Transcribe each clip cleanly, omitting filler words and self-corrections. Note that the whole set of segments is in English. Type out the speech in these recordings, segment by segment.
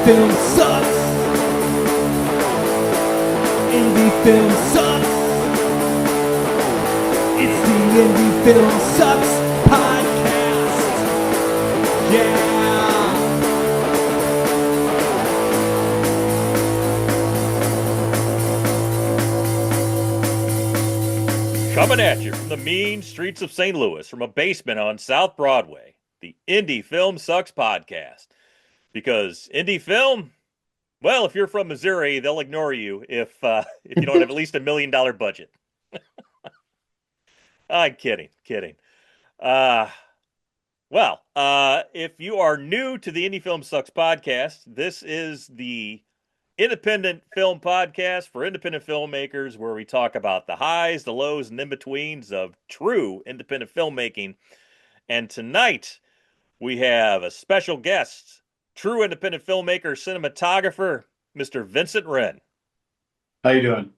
film sucks. Indie film sucks. It's the Indie Film Sucks podcast. Yeah. Coming at you from the mean streets of St. Louis, from a basement on South Broadway, the Indie Film Sucks podcast. Because indie film, well, if you're from Missouri, they'll ignore you if you don't have at least $1 million budget. I'm kidding. Uh, if you are new to the Indie Film Sucks podcast, this is the independent film podcast for independent filmmakers where we talk about the highs, the lows, and in-betweens of true independent filmmaking. And tonight, we have a special guest, true independent filmmaker, cinematographer, Mr. Vincent Wren. How you doing?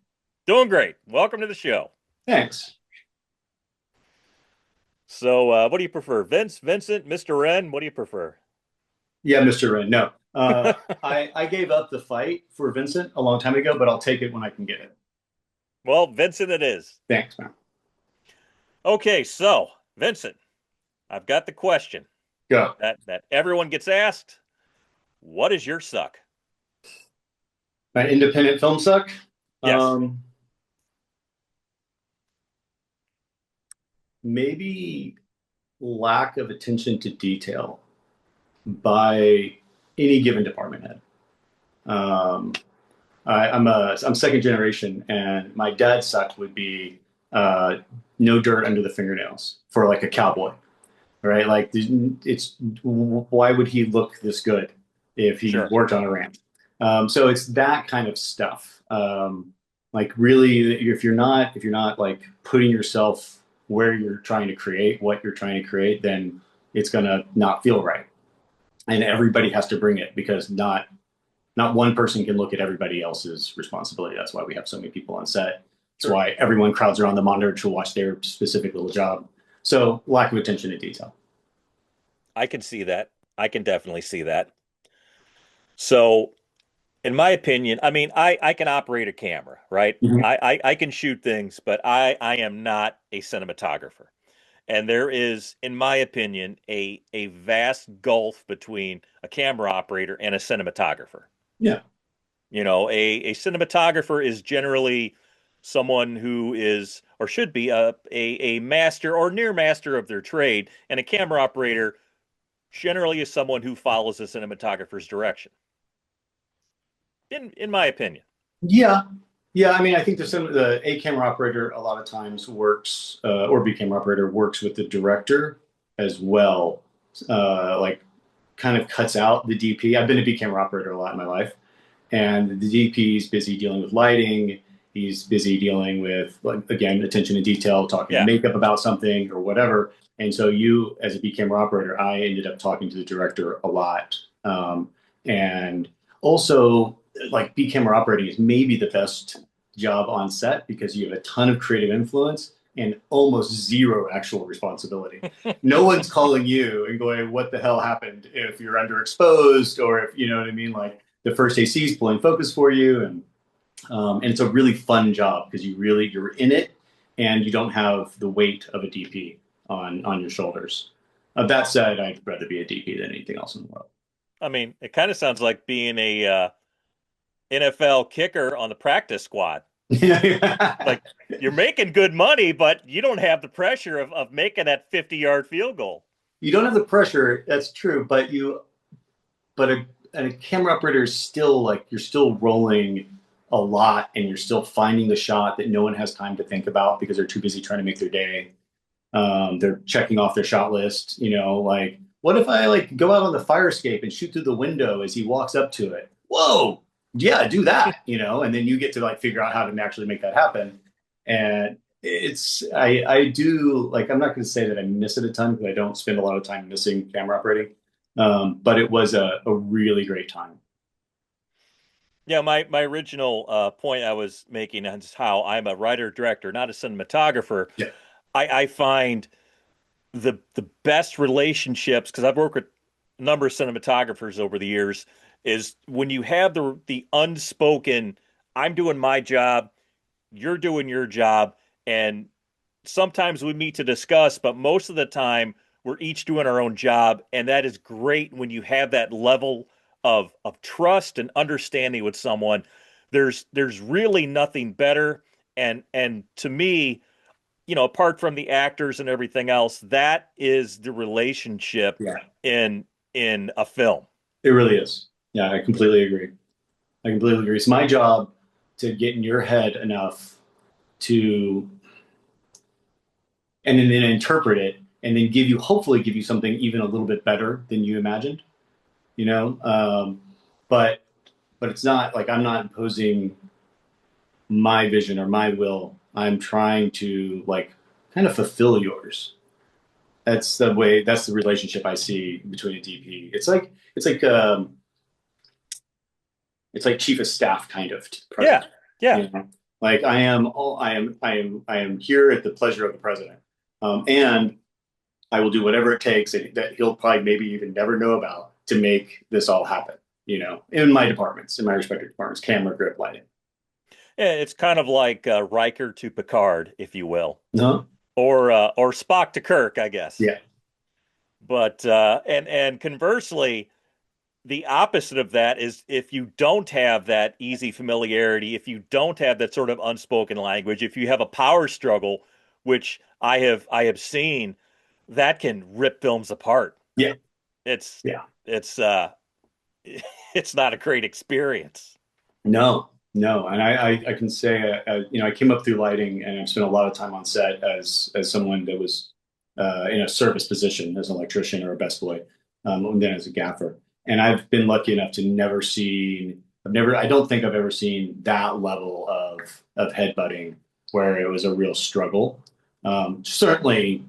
Doing great. Welcome to the show. Thanks. So, what do you prefer, Vincent, Mr. Wren? What do you prefer? Yeah, Mr. Wren. No, I gave up the fight for Vincent a long time ago, but I'll take it when I can get it. Well, Vincent it is. Thanks, man. Okay, so, Vincent, I've got the question Go. that everyone gets asked. What is your suck? My independent film suck. Yes. Maybe lack of attention to detail by any given department head. I'm second generation, and my dad's suck would be no dirt under the fingernails for like a cowboy, right? Like it's why would he look this good if he Sure. worked on a ranch? So it's that kind of stuff. Like really, if you're not like putting yourself where you're trying to create, what you're trying to create, then it's gonna not feel right. And everybody has to bring it because not one person can look at everybody else's responsibility. That's why we have so many people on set. That's why everyone crowds around the monitor to watch their specific little job. So lack of attention to detail. I can see that. I can definitely see that. So, in my opinion, I mean, I can operate a camera, right? Mhm. I can shoot things, but I am not a cinematographer. And there is, in my opinion, a vast gulf between a camera operator and a cinematographer. Yeah. You know, a cinematographer is generally someone who is or should be a master or near master of their trade, and a camera operator generally is someone who follows the cinematographer's direction. In my opinion. Yeah. Yeah. I mean, I think the A camera operator a lot of times works, or B camera operator works with the director as well. Like kind of cuts out the DP. I've been a B camera operator a lot in my life. And the DP is busy dealing with lighting. He's busy dealing with, like, again, attention to detail, talking to Yeah. makeup about something or whatever. And so you, as a B camera operator, I ended up talking to the director a lot. And also, like B camera operating is maybe the best job on set because you have a ton of creative influence and almost zero actual responsibility. No one's calling you and going, "What the hell happened?" If you're underexposed or if you know what I mean, like the first AC is pulling focus for you, and it's a really fun job because you're in it and you don't have the weight of a DP on your shoulders. That said, I'd rather be a DP than anything else in the world. I mean, it kind of sounds like being a NFL kicker on the practice squad. Like you're making good money, but you don't have the pressure of making that 50-yard field goal. You don't have the pressure. That's true, but a camera operator is still like you're still rolling a lot and you're still finding the shot that no one has time to think about because they're too busy trying to make their day. They're checking off their shot list. You know, like what if I like go out on the fire escape and shoot through the window as he walks up to it? Whoa, yeah, do that. You know, and then you get to like figure out how to actually make that happen. And I do like I'm not going to say that I miss it a ton because I don't spend a lot of time missing camera operating. But it was a really great time. Yeah, my original point I was making is how I'm a writer director, not a cinematographer. Yeah. I find the best relationships because I've worked with a number of cinematographers over the years, is when you have the unspoken, I'm doing my job, you're doing your job, and sometimes we meet to discuss, but most of the time we're each doing our own job, and that is great when you have that level of trust and understanding with someone. There's really nothing better, and to me, apart from the actors and everything else, that is the relationship Yeah, in a film. it really is. Yeah, I completely agree. I completely agree. It's my job to get in your head enough to, and then interpret it, and then hopefully give you something even a little bit better than you imagined. You know, but it's not like I'm not imposing my vision or my will. I'm trying to like kind of fulfill yours. That's the way. That's the relationship I see between a DP. It's like chief of staff kind of to the Yeah, president. yeah. You know, like I am here at the pleasure of the president, and I will do whatever it takes that he'll probably maybe even never know about to make this all happen. You know, in my departments, in my respective departments, camera, grip, lighting. Yeah, it's kind of like Riker to Picard, if you will, No, or Spock to Kirk, I guess. yeah, But and conversely, the opposite of that is if you don't have that easy familiarity, if you don't have that sort of unspoken language, if you have a power struggle, which I have seen, that can rip films apart. yeah, It's yeah. it's it's not a great experience. No, no, and I can say I came up through lighting and I've spent a lot of time on set as someone that was in a service position as an electrician or a best boy, and then as a gaffer. And I've been lucky enough to never seen I don't think I've ever seen that level of headbutting where it was a real struggle. Certainly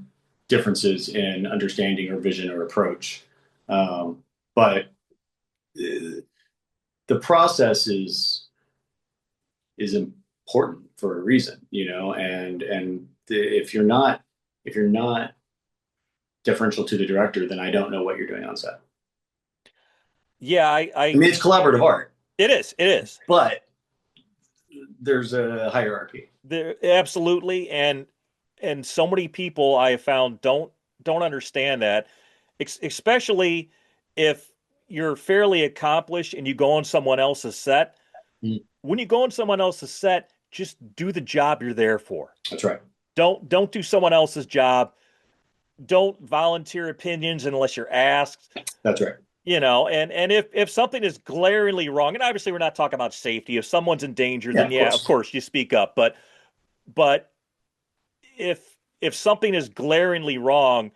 differences in understanding or vision or approach, but the process is important for a reason, you know, if you're not deferential to the director, then I don't know what you're doing on set. Yeah, I mean, it's collaborative art, it is. but there's a hierarchy. There absolutely, and so many people I have found don't understand that, especially if you're fairly accomplished and you go on someone else's set. Mm, When you go on someone else's set, just do the job you're there for. that's right. Don't do someone else's job. Don't volunteer opinions unless you're asked. That's right. And if something is glaringly wrong, and obviously we're not talking about safety. If someone's in danger, Yeah, then of yeah, of course. course you speak up. But if something is glaringly wrong,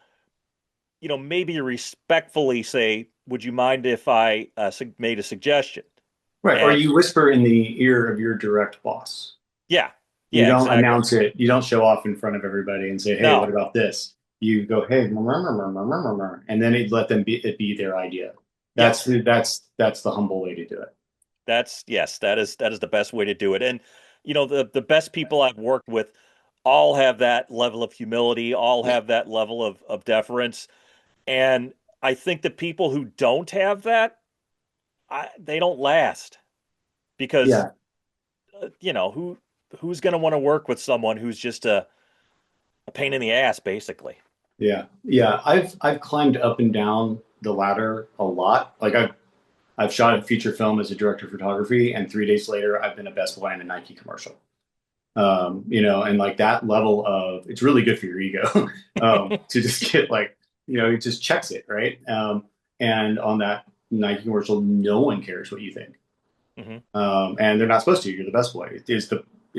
maybe respectfully say, "Would you mind if I made a suggestion?" Right. Or And you whisper in the ear of your direct boss. yeah, You yeah, don't exactly. announce it. You don't show off in front of everybody and say, "Hey, what No, about this?" You go, "Hey," and then it let them be their idea. yes, That's the humble way to do it. yes, that is the best way to do it. And the best people I've worked with all have that level of humility, all Yeah. have that level of deference. And I think the people who don't have that, they don't last because Yeah. who's going to want to work with someone who's just a pain in the ass, basically. Yeah. Yeah. I've climbed up and down the ladder a lot. Like I've shot a feature film as a director of photography, and 3 days later, I've been a best boy in a Nike commercial. And like that level of it's really good for your ego to just get like, it just checks it, right? And on that Nike commercial, no one cares what you think. Hmm. And they're not supposed to. You're the best boy. Is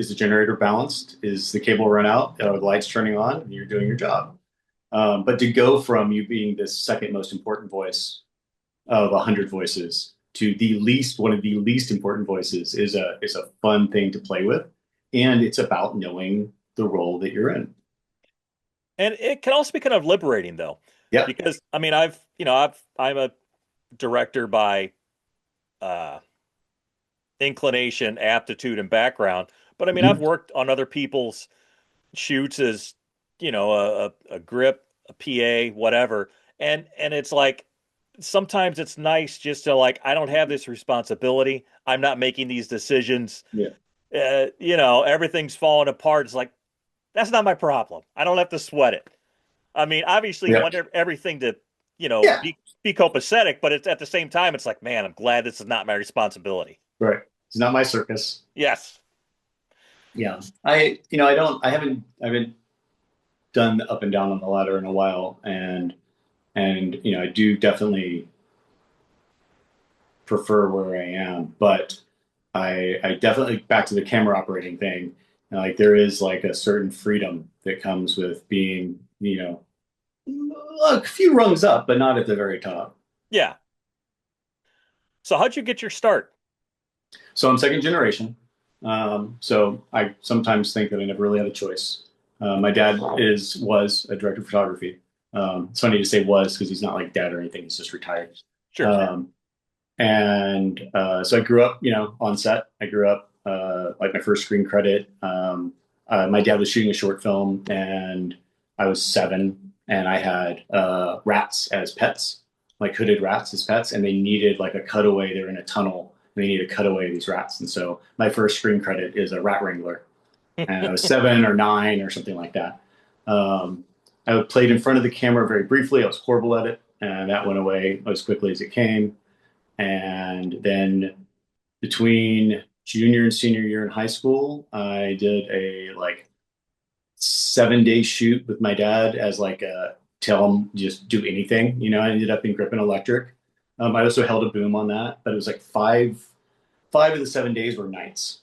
the generator balanced? Is the cable run out? Are the lights turning on? You're doing your job. But to go from you being the second most important voice of 100 voices to one of the least important voices is a fun thing to play with, and it's about knowing the role that you're in. And it can also be kind of liberating, though, Yeah. because I mean, I'm a director by uh, inclination, aptitude, and background, but I mean, I've Mhm. worked on other people's shoots as a grip, a PA, whatever, and it's like sometimes it's nice just to like, I don't have this responsibility. I'm not making these decisions. Yeah. Everything's falling apart. It's like, that's not my problem. I don't have to sweat it. I mean, obviously you Yeah. want everything to, Yeah. be copacetic, but it's at the same time, it's like, man, I'm glad this is not my responsibility. Right. It's not my circus. Yes. Yeah. I haven't done the up and down on the ladder in a while. And I do definitely prefer where I am, but I definitely back to the camera operating thing. Like there is like a certain freedom that comes with being, a few rungs up, but not at the very top. Yeah. So how'd you get your start? So I'm second generation. So I sometimes think that I never really had a choice. My dad was a director of photography. It's funny to say was because he's not like dad or anything. He's just retired. Sure. Um, and so I grew up, on set. I grew up like my first screen credit. My dad was shooting a short film, and I was 7, and I had rats as pets, like hooded rats as pets, and they needed like a cutaway. They were in a tunnel, and they needed to cut away these rats. And so my first screen credit is a rat wrangler, and I was 7 or 9 or something like that. Um, I played in front of the camera very briefly. I was horrible at it, and that went away as quickly as it came. And then between junior and senior year in high school, I did a like 7-day shoot with my dad as like a tell him just do anything. I ended up in Grip and Electric. I also held a boom on that, but it was like five of the 7 days were nights,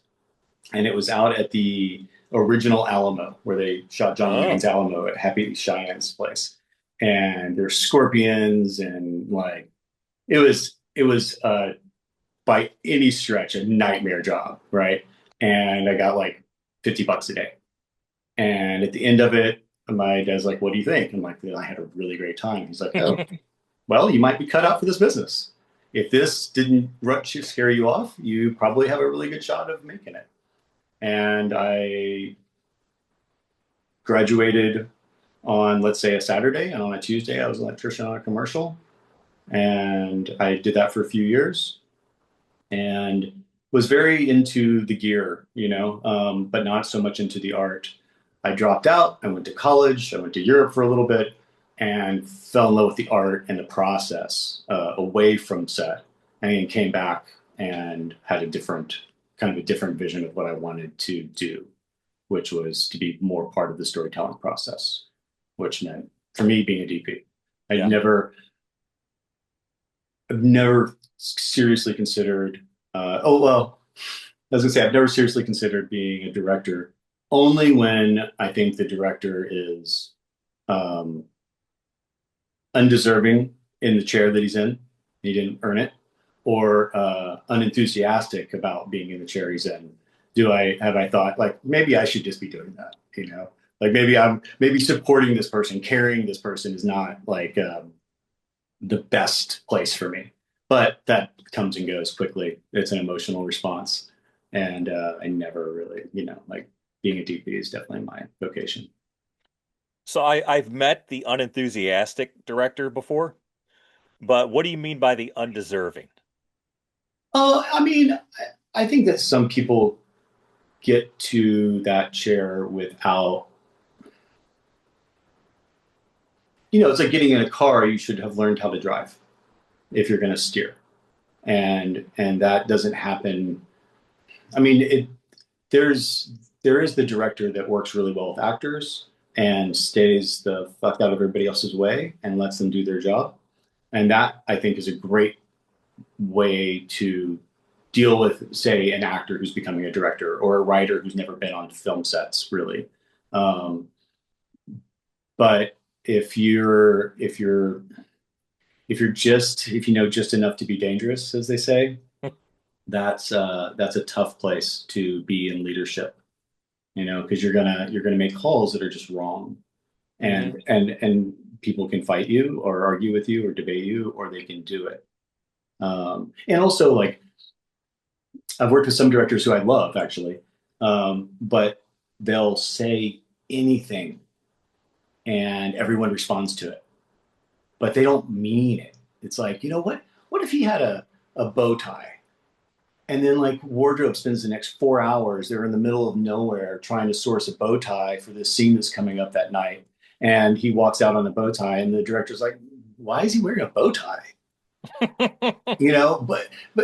and it was out at the original Alamo where they shot John Oh. Wayne's Alamo at Happy Cheyenne's place, and there's scorpions and like it was by any stretch a nightmare job, right? And I got like $50 a day. And at the end of it, my dad's like, "What do you think?" I'm like, "I had a really great time." He's like, "Oh, well, you might be cut out for this business. If this didn't scare you off, you probably have a really good shot of making it." And I graduated on, let's say, a Saturday, and on a Tuesday, I was an electrician on a commercial. And I did that for a few years, and was very into the gear, but not so much into the art. I dropped out. I went to college. I went to Europe for a little bit and fell in love with the art and the process away from set, and then came back and had a different vision of what I wanted to do, which was to be more part of the storytelling process, which meant for me being a DP. I'd Yeah. never I've never seriously considered. Oh well, I was gonna say I've never seriously considered being a director. Only when I think the director is um, undeserving in the chair that he's in. He didn't earn it, or unenthusiastic about being in the chair he's in. Have I thought like maybe I should just be doing that? Like maybe supporting this person, carrying this person is not like the best place for me. But that comes and goes quickly. It's an emotional response. And I never really, like being a DP is definitely my vocation. So I've met the unenthusiastic director before, but what do you mean by the undeserving? I mean, I think that some people get to that chair without, it's like getting in a car, you should have learned how to drive if you're going to steer. And that doesn't happen. I mean, there is the director that works really well with actors and stays the fuck out of everybody else's way and lets them do their job. And that I think is a great way to deal with, say, an actor who's becoming a director or a writer who's never been on film sets, really. Um, but if you know just enough to be dangerous, as they say, that's a tough place to be in leadership, because you're gonna make calls that are just wrong, Hmm. and people can fight you or argue with you or debate you, or they can do it. And also, like I've worked with some directors who I love actually, but they'll say anything and everyone responds to it, but they don't mean it. It's like, what if he had a bow tie? And then like wardrobe spends the next 4 hours. They're in the middle of nowhere trying to source a bow tie for this scene that's coming up that night. And he walks out on a bow tie, and the director's like, why is he wearing a bow tie?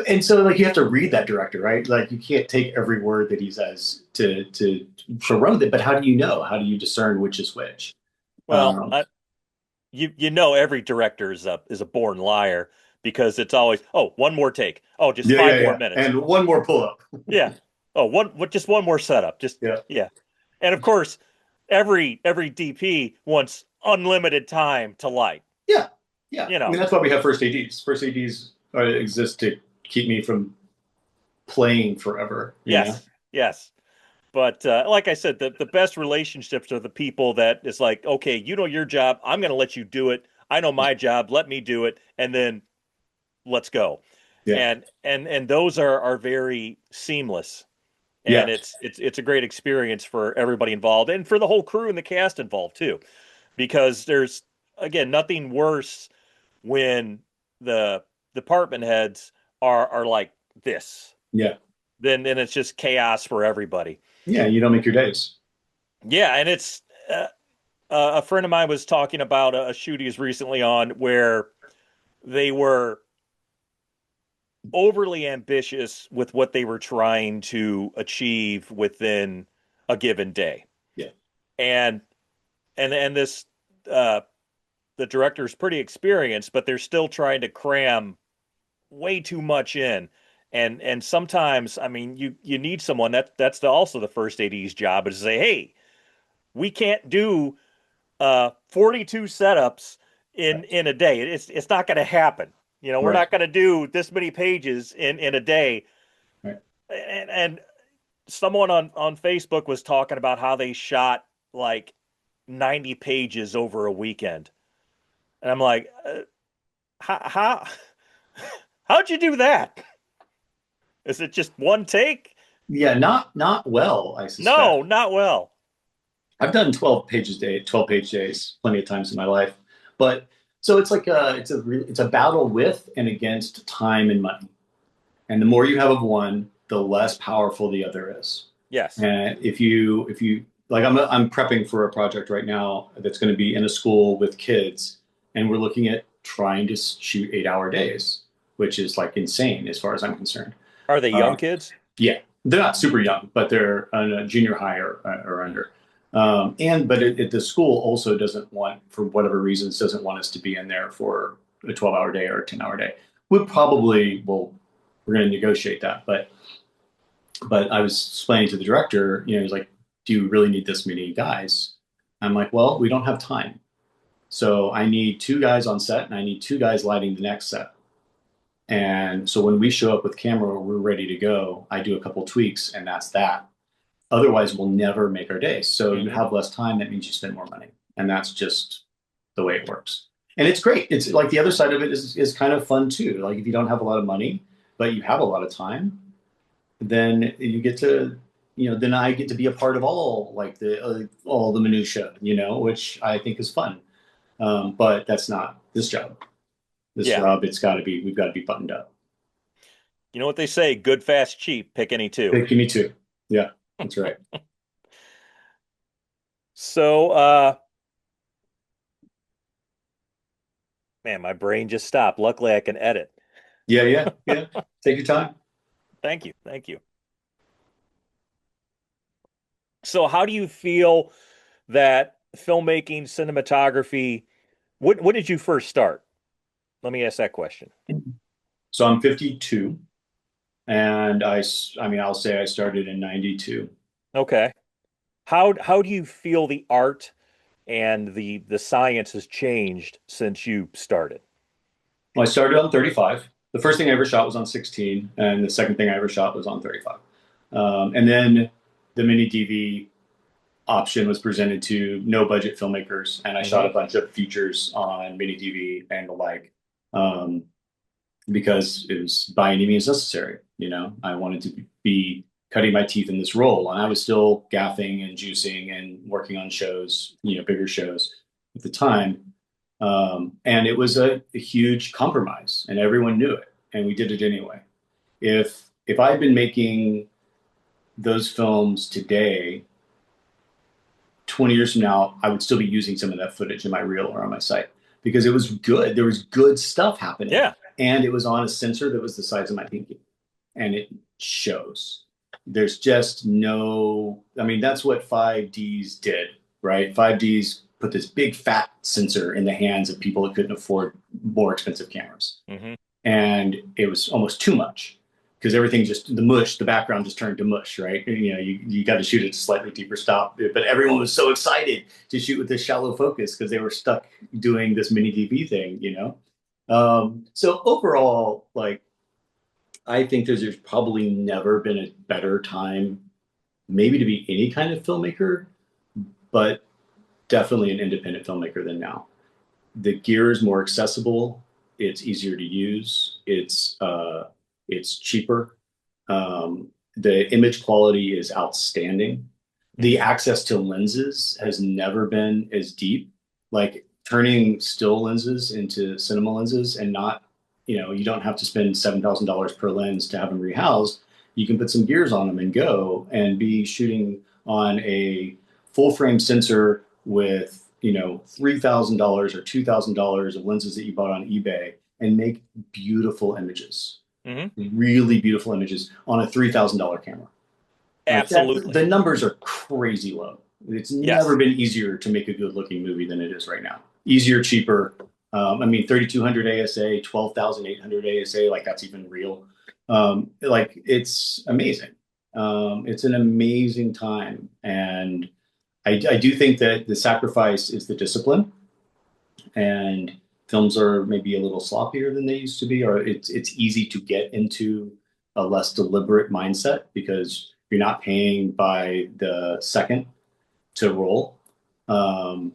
And so like you have to read that director, right? Like you can't take every word that he says to run with it. But how do you know? How do you discern which is which? Well, Um, you know every director is a born liar because it's always, oh, one more take. Oh, just yeah, yeah, five more yeah. minutes. And one more pull up. Yeah. Oh, just one more setup. Just Yeah, yeah. And of course, every DP wants unlimited time to light. yeah, yeah. You I know. mean, that's why we have first ADs. First ADs exist to keep me from playing forever. Yes. Yes. But like I said, the best relationships are the people that is like, okay, you know your job. I'm going to let you do it. I know my job. Let me do it, and then let's go. Yeah, And those are very seamless, yeah, and it's a great experience for everybody involved and for the whole crew and the cast involved too, because there's again nothing worse when the department heads are like this. yeah, Then it's just chaos for everybody. yeah. You don't make your days. Yeah, and it's a friend of mine was talking about a shoot he was recently on where they were overly ambitious with what they were trying to achieve within a given day. Yeah, And this uh the director's pretty experienced, but they're still trying to cram way too much in. And sometimes, I mean, you need someone that's also the first AD's job is to say, hey, we can't do 42 setups in a day. It's not going to happen. You know, we're right, not going to do this many pages in a day. right. And someone on Facebook was talking about how they shot like 90 pages over a weekend. And I'm like, how how'd you do that? Is it just one take? Yeah, not well, I No, suspect. not well. I've done 12 page days plenty of times in my life. But so it's like it's a battle with and against time and money. And the more you have of one, the less powerful the other is. Yes. And if you like, I'm prepping for a project right now that's going to be in a school with kids, and we're looking at trying to shoot 8 hour days, which is like insane as far as I'm concerned. Are they young Uh, kids? yeah, they're not super young, but they're a junior high or under. The school also doesn't want, for whatever reasons, doesn't want us to be in there for a 12-hour day or a 10-hour day. We're going to negotiate that, but I was explaining to the director, he's like, do you really need this many guys? I'm like, well, we don't have time. So I need two guys on set and I need two guys lighting the next set. And so when we show up with camera, we're ready to go. I do a couple tweaks and that's that. Otherwise, we'll never make our days. So you Mm-hmm. have less time. That means you spend more money. And that's just the way it works. And it's great. It's like the other side of it is kind of fun too. Like if you don't have a lot of money, but you have a lot of time, then you get to, then I get to be a part of all the minutia, which I think is fun. But that's not this job. This Yeah. job, we've got to be buttoned up. You know what they say, good, fast, cheap, pick any two. Give me two. Yeah, that's right. So, man, my brain just stopped. Luckily, I can edit. Yeah, yeah, yeah. Take your time. Thank you. Thank you. So, how do you feel that filmmaking, cinematography, when did you first start? Let me ask that question. So I'm 52, and I mean, I'll say I started in 92. Okay. How do you feel the art and the science has changed since you started? Well, I started on 35. The first thing I ever shot was on 16, and the second thing I ever shot was on 35. And then the mini DV option was presented to no budget filmmakers, and I shot Hmm. a bunch of features on mini DV and the like, um, because it was by any means necessary. I wanted to be cutting my teeth in this role, and I was still gaffing and juicing and working on shows, bigger shows at the time. And it was a huge compromise, and everyone knew it, and we did it anyway. If I had been making those films today, 20 years from now, I would still be using some of that footage in my reel or on my site because it was good. There was good stuff happening, Yeah. and it was on a sensor that was the size of my pinky, and it shows. There's just no, I mean, that's what 5Ds did, right? 5Ds put this big fat sensor in the hands of people that couldn't afford more expensive cameras. Hmm. And it was almost too much because everything just the background just turned to mush, right? And, you got to shoot at a slightly deeper stop, but everyone was so excited to shoot with this shallow focus because they were stuck doing this mini DV thing. So overall, like I think there's probably never been a better time, maybe to be any kind of filmmaker, but definitely an independent filmmaker than now. The gear is more accessible. It's easier to use. It's cheaper. The image quality is outstanding. The access to lenses has never been as deep. Like turning still lenses into cinema lenses and not, you don't have to spend $7,000 per lens to have them rehoused. You can put some gears on them and go and be shooting on a full frame sensor with, $3,000 or $2,000 of lenses that you bought on eBay and make beautiful images, Hmm. really beautiful images on a $3,000 camera. Like that, Absolutely. the numbers are crazy low. It's never Yes. been easier to make a good looking movie than it is right now. Easier, cheaper. I mean, 3,200 ASA, 12,800 ASA, like that's even real. Like it's amazing. It's an amazing time. And I do think that the sacrifice is the discipline, and films are maybe a little sloppier than they used to be, or it's easy to get into a less deliberate mindset because you're not paying by the second to roll. Um,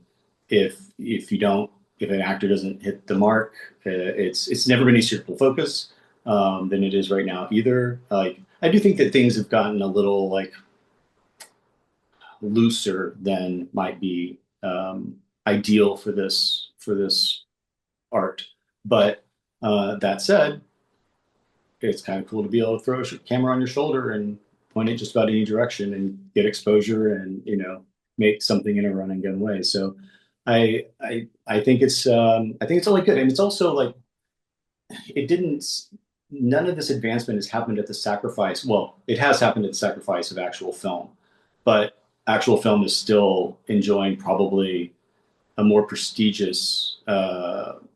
if you don't, if an actor doesn't hit the mark, it's never been easier to pull focus than it is right now either. Like I do think that things have gotten a little like looser than might be ideal for this art. But that said, it's kind of cool to be able to throw a camera on your shoulder and point it just about any direction and get exposure and make something in a run and gun way. So I think it's only good, and it's also like it didn't. None of this advancement has happened at the sacrifice. Well, it has happened at the sacrifice of actual film, but actual film is still enjoying probably a more prestigious um,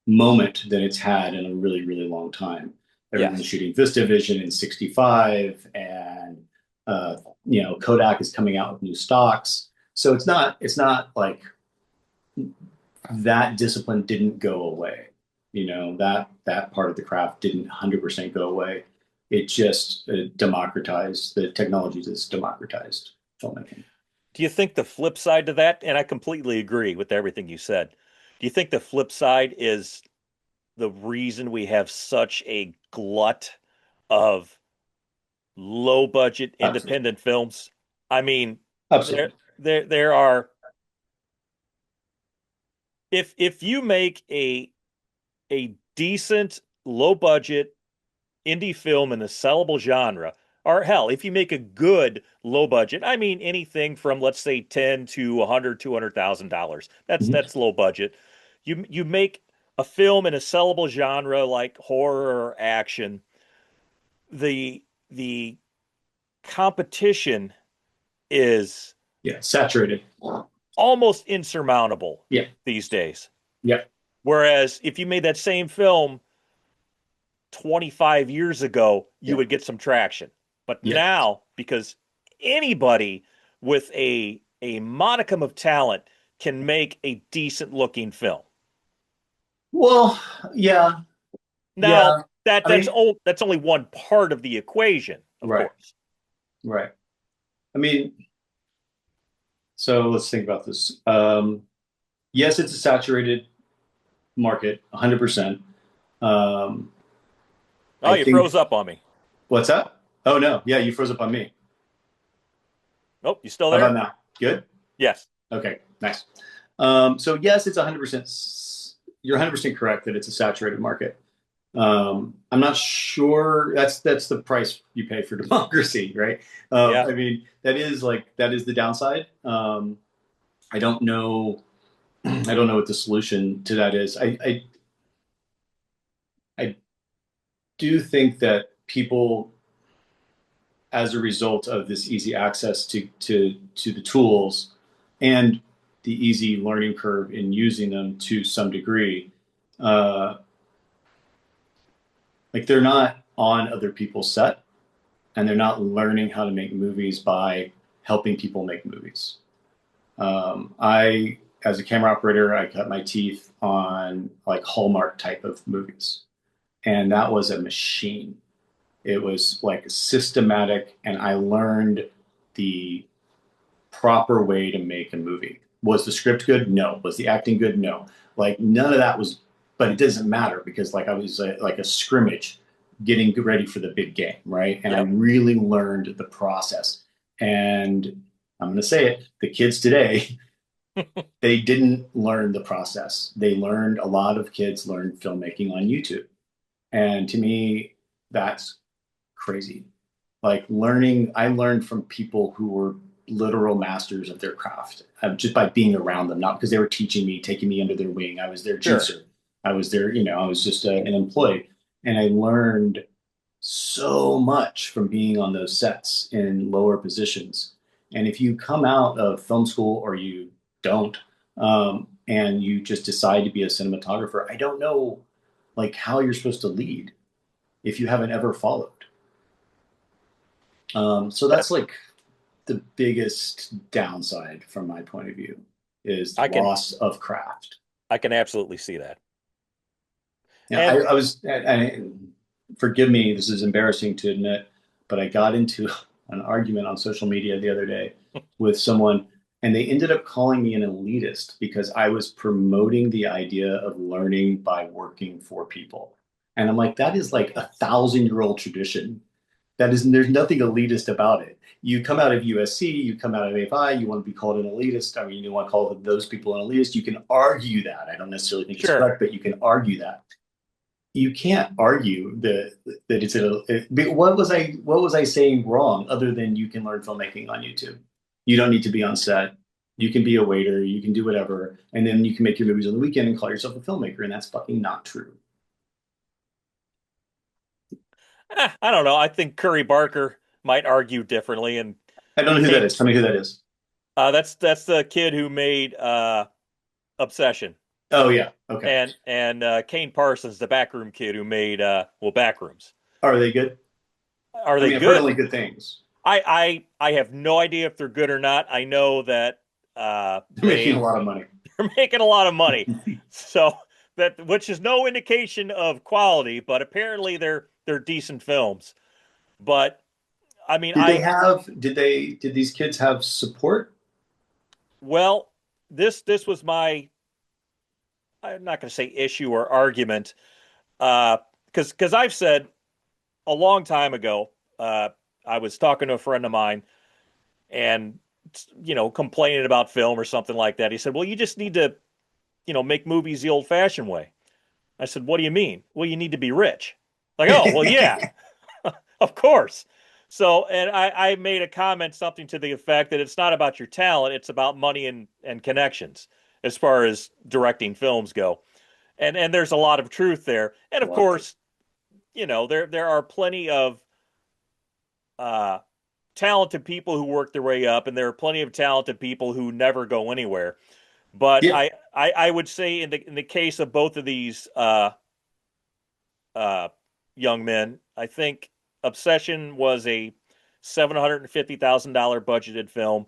moment than it's had in a really, really long time. Everyone's Yes. shooting VistaVision in 65, and Kodak is coming out with new stocks. So it's not like that discipline didn't go away. That part of the craft didn't 100% go away. It just democratized the technology that's democratized filmmaking. Do you think the flip side to that, and I completely agree with everything you said, do you think the flip side is the reason we have such a glut of low budget Absolutely, independent films? I mean, there absolutely. there are, if you make a decent low budget indie film in a sellable genre, or hell, if you make a good low budget, I mean anything from let's say 10 to 100, $200,000. Mhm. That's low budget. You make a film in a sellable genre like horror or action, the competition is Yeah, saturated. almost insurmountable Yeah, these days. yeah, Whereas if you made that same film 25 years ago, you yeah, would get some traction. But yeah. now, because anybody with a modicum of talent can make a decent looking film. Well, yeah, Now, yeah. I mean, that's only one part of the equation, of right, course. right. I mean, so let's think about this. Yes, it's a saturated market, 100%. Um, Oh, I you think, froze up on me. what's that? Oh, no. Yeah, you froze up on me. Nope, you still How about there? now? Good? Yes. Okay, nice. So yes, it's 100%. You're 100% correct that it's a saturated market. I'm not sure that's the price you pay for democracy, right? Yeah. I mean, that is the downside. I don't know. I don't know what the solution to that is. I do think that people, as a result of this easy access to the tools and the easy learning curve in using them to some degree, uh, like they're not on other people's set and they're not learning how to make movies by helping people make movies. As a camera operator, I cut my teeth on like Hallmark type of movies, and that was a machine. It was like systematic, and I learned the proper way to make a movie. Was the script good? No. Was the acting good? No. Like none of that was, but it doesn't matter because like I was like a scrimmage getting ready for the big game, right? And I Yep. really learned the process. And I'm going to say it, the kids today, they didn't learn the process. They learned, a lot of kids learned filmmaking on YouTube. And to me, that's crazy. Like learning, I learned from people who were literal masters of their craft just by being around them, not because they were teaching me, taking me under their wing. I was their Sure. juicer. I was their, I was just an employee. And I learned so much from being on those sets in lower positions. And if you come out of film school or you don't, and you just decide to be a cinematographer, I don't know like how you're supposed to lead if you haven't ever followed. So That that's like the biggest downside from my point of view is I can loss of craft. I can absolutely see that. Yeah, And forgive me, this is embarrassing to admit, but I got into an argument on social media the other day with someone, and they ended up calling me an elitist because I was promoting the idea of learning by working for people. And I'm like, that is like 1,000-year-old tradition. That is, there's nothing elitist about it. You come out of USC, you come out of AFI, you want to be called an elitist. I mean, you want to call those people an elitist. You can argue that. I don't necessarily think it's sure. correct, but you can argue that. You can't argue that it's what was I saying wrong other than you can learn filmmaking on YouTube. You don't need to be on set. You can be a waiter, you can do whatever, and then you can make your movies on the weekend and call yourself a filmmaker, and that's fucking not true. I don't know. I think Curry Barker might argue differently, and I don't know who that Kane. is. Tell me who that is. That's the kid who made Obsession, Oh yeah, okay. and Kane Parsons, the backroom kid who made Backrooms. Are they good? Are I they mean, I've heard good? only good things. I have no idea if they're good or not. I know that They're making a they lot of money. they're making a lot of money, so that which is no indication of quality, but apparently they're decent films. But I mean, Did these kids have support? well, this was my, I'm not going to say issue or argument, because I've said a long time ago, uh, I was talking to a friend of mine and complaining about film or something like that. He said, "Well, you just need to make movies the old-fashioned way." I said, "What do you mean?" "Well, you need to be rich." Like, oh, well, yeah, of course. So, and I made a comment, something to the effect that it's not about your talent, it's about money and connections as far as directing films go. And there's a lot of truth there. And of Love it. course, there are plenty of uh, talented people who work their way up, and there are plenty of talented people who never go anywhere. But Yeah, I would say in the case of both of these uh, young men, I think Obsession was a $750,000 budgeted film,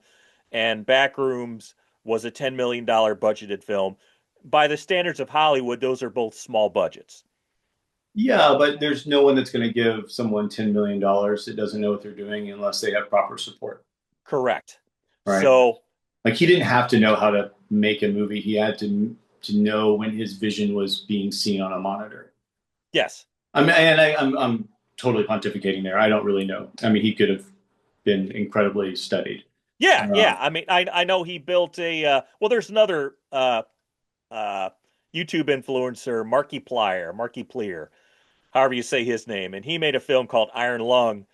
and Backrooms was a $10 million budgeted film. By the standards of Hollywood, those are both small budgets. yeah, but there's no one that's going to give someone $10 million that doesn't know what they're doing unless they have proper support, Correct. right? So, Like he didn't have to know how to make a movie. He had to know when his vision was being seen on a monitor. yes. I'm totally pontificating there. I don't really know. I mean, he could have been incredibly studied. Yeah, yeah. I mean, I know he built a well. There's another uh, YouTube influencer, Marky Plier, however you say his name, and he made a film called Iron Lung,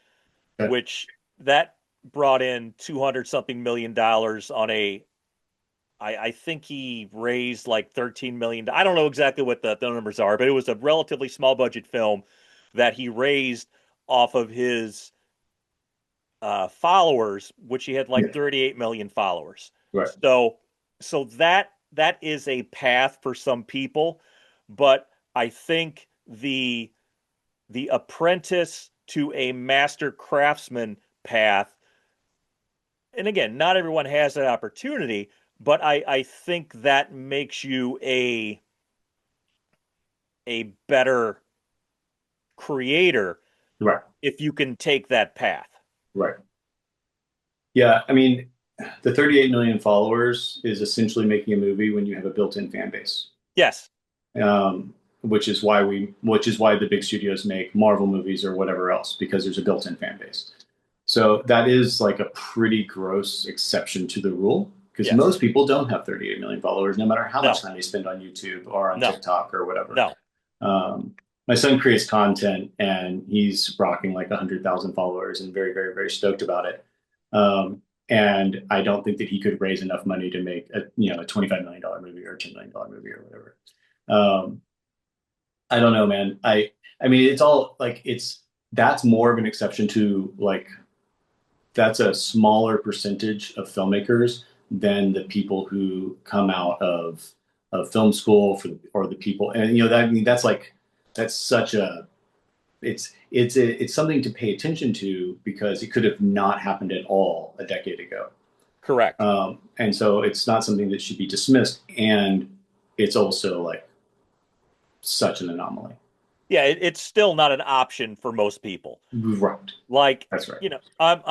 Okay. which that brought in 200 something million dollars on a. I think he raised like 13 million. I don't know exactly what the numbers are, but it was a relatively small budget film that he raised off of his followers, which he had like Yeah. 38 million followers. Right. So that is a path for some people, but I think the apprentice to a master craftsman path, and again, not everyone has that opportunity, but I think that makes you a better creator Right. if you can take that path. Right. Yeah. I mean, the 38 million followers is essentially making a movie when you have a built-in fan base. Yes, Which is why the big studios make Marvel movies or whatever else, because there's a built-in fan base. So that is like a pretty gross exception to the rule, because yes. most people don't have 38 million followers, no matter how much No, time they spend on YouTube or on no, TikTok or whatever. no. My son creates content and he's rocking like 100,000 followers and very, very, very stoked about it. And I don't think that he could raise enough money to make a $25 million movie or a $10 million movie or whatever. Um, I don't know, man. I mean, it's all like that's more of an exception to like that's a smaller percentage of filmmakers than the people who come out of film school or the people. And that, I mean, that's such a it's something to pay attention to because it could have not happened at all a decade ago. Correct. And so it's not something that should be dismissed. And it's also like such an anomaly. Yeah, it's still not an option for most people. Right. Like, That's right. I'm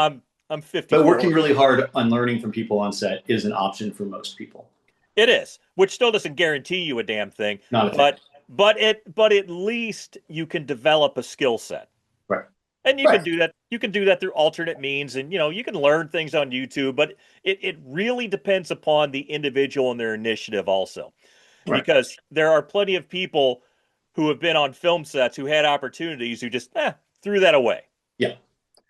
But working 54. really hard on learning from people on set is an option for most people. It is, which still doesn't guarantee you a damn thing, Not a thing. but at least you can develop a skill set. Right. And you can Right. do that. You can do that through alternate means, and you can learn things on YouTube. But it really depends upon the individual and their initiative, also, Right. because there are plenty of people who have been on film sets who had opportunities who just threw that away Yeah. Yeah.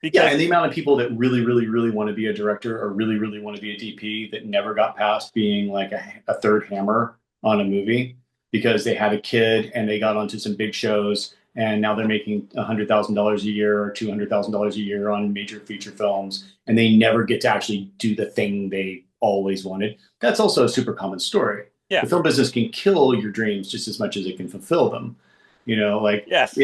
because And the amount of people that really, really, really want to be a director or really, really want to be a DP that never got past being like a third hammer on a movie because they had a kid and they got onto some big shows and now they're making $100,000 a year or $200,000 a year on major feature films and they never get to actually do the thing they always wanted. That's also a super common story. yeah, The film business can kill your dreams just as much as it can fulfill them. Like yes,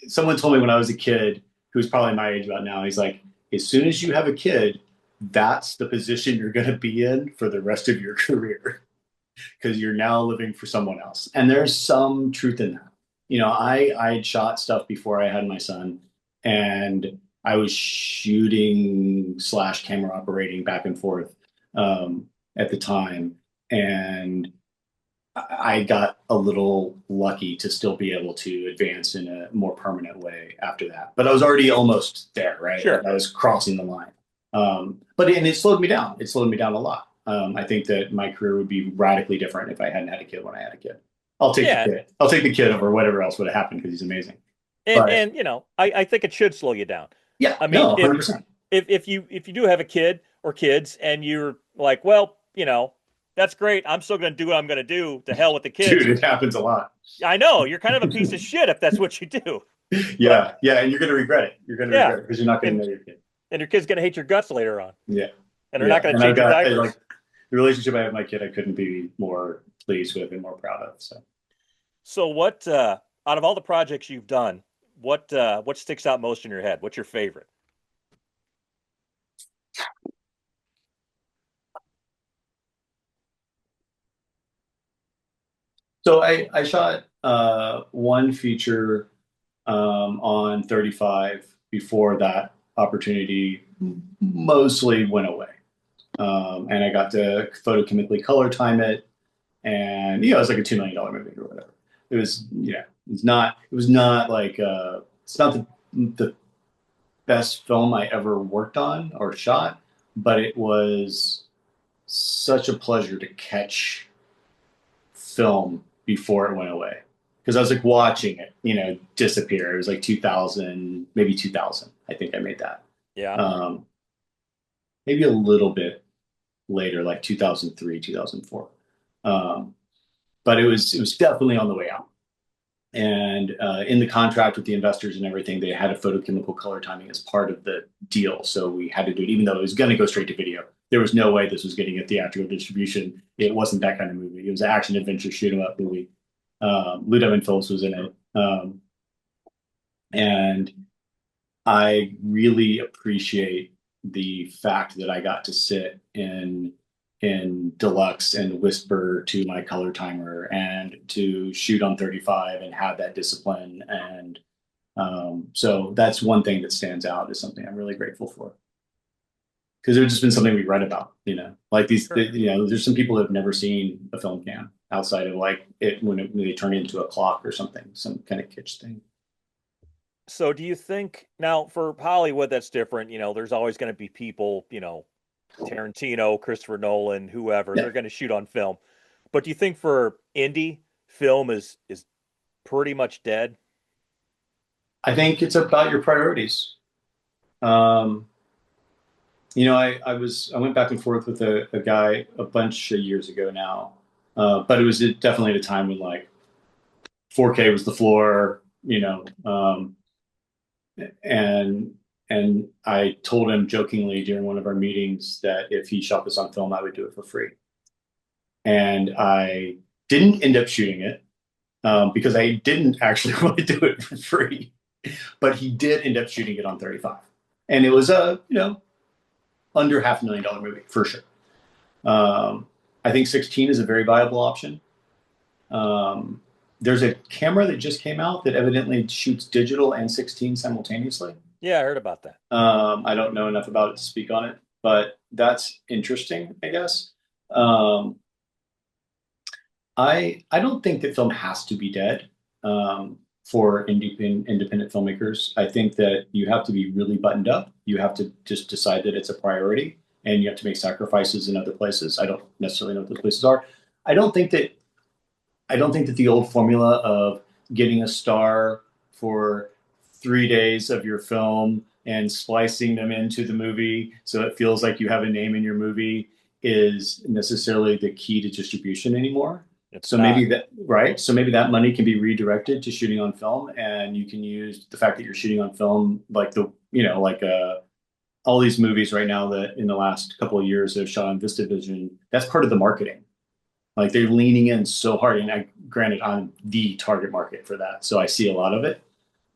someone told me when I was a kid, who's probably my age about now, he's like, as soon as you have a kid, that's the position you're going to be in for the rest of your career because you're now living for someone else. And there's some truth in that. I had shot stuff before I had my son, and I was shooting slash camera operating back and forth at the time. And I got a little lucky to still be able to advance in a more permanent way after that. But I was already almost there, right? sure, Like I was crossing the line. But it slowed me down. It slowed me down a lot. I think that my career would be radically different if I hadn't had a kid when I had a kid. I'll take the yeah, kid. I'll take the kid over whatever else would have happened because he's amazing. But and I think it should slow you down. yeah, I mean, no, 100%. if you do have a kid or kids and you're like, well, that's great. I'm still going to do what I'm going to do. To hell with the kids. Dude, it happens a lot. I know you're kind of a piece of shit if that's what you do. But Yeah, yeah, and you're going to regret it. You're going to yeah, regret it because you're not going to and know your kid. and your kid's going to hate your guts later on, Yeah. and they're not Yeah, going to and I've change your got diapers. like the relationship I have with my kid, I couldn't be more pleased with and more proud of. So, So what out of all the projects you've done, what sticks out most in your head? What's your favorite? so I shot one feature on 35 before that opportunity mostly went away, and I got to photochemically color time it, and it was like a $2 million movie or whatever. It was it was not like it's not the best film I ever worked on or shot, but it was such a pleasure to catch film before it went away. Because I was like watching it, disappear. It was like 2000, maybe 2000. I think I made that. Yeah. Um, Maybe a little bit later, like 2003, 2004. Um, but it was definitely on the way out. And in the contract with the investors and everything, they had a photochemical color timing as part of the deal. So we had to do it, even though it was going to go straight to video. There was no way this was getting a theatrical distribution. It wasn't that kind of movie. It was an action adventure shoot 'em up movie. Lou Diamond Phillips was in it, and I really appreciate the fact that I got to sit in deluxe and whisper to my color timer and to shoot on 35 and have that discipline. And so that's one thing that stands out is something I'm really grateful for. Because it's just been something we read about, like Sure. there's some people that have never seen a film cam outside of like when they turn it into a clock or something, some kind of kitsch thing. So do you think now for Hollywood that's different? There's always going to be people, Tarantino, Christopher Nolan, whoever, Yeah, they're going to shoot on film. But do you think for indie film is pretty much dead? I think it's about your priorities. Um, I went back and forth with a guy a bunch of years ago now, but it was definitely at a time when like 4K was the floor, and I told him jokingly during one of our meetings that if he shot this on film, I would do it for free. And I didn't end up shooting it because I didn't actually want to do it for free, but he did end up shooting it on 35, and it was a under $500,000 movie for sure. I think 16 is a very viable option. Um, there's a camera that just came out that evidently shoots digital and 16 simultaneously. Yeah, I heard about that. I don't know enough about it to speak on it, but that's interesting, I guess. Um, I don't think that film has to be dead for independent filmmakers. I think that you have to be really buttoned up. You have to just decide that it's a priority, and you have to make sacrifices in other places. I don't necessarily know what those places are. I don't think that I don't think that the old formula of getting a star for 3 days of your film and splicing them into the movie so it feels like you have a name in your movie is necessarily the key to distribution anymore. It's So not. maybe that, right? So maybe that money can be redirected to shooting on film, and you can use the fact that you're shooting on film, like all these movies right now that in the last couple of years have shot on VistaVision. That's part of the marketing. Like they're leaning in so hard, and granted, I'm the target market for that, so I see a lot of it.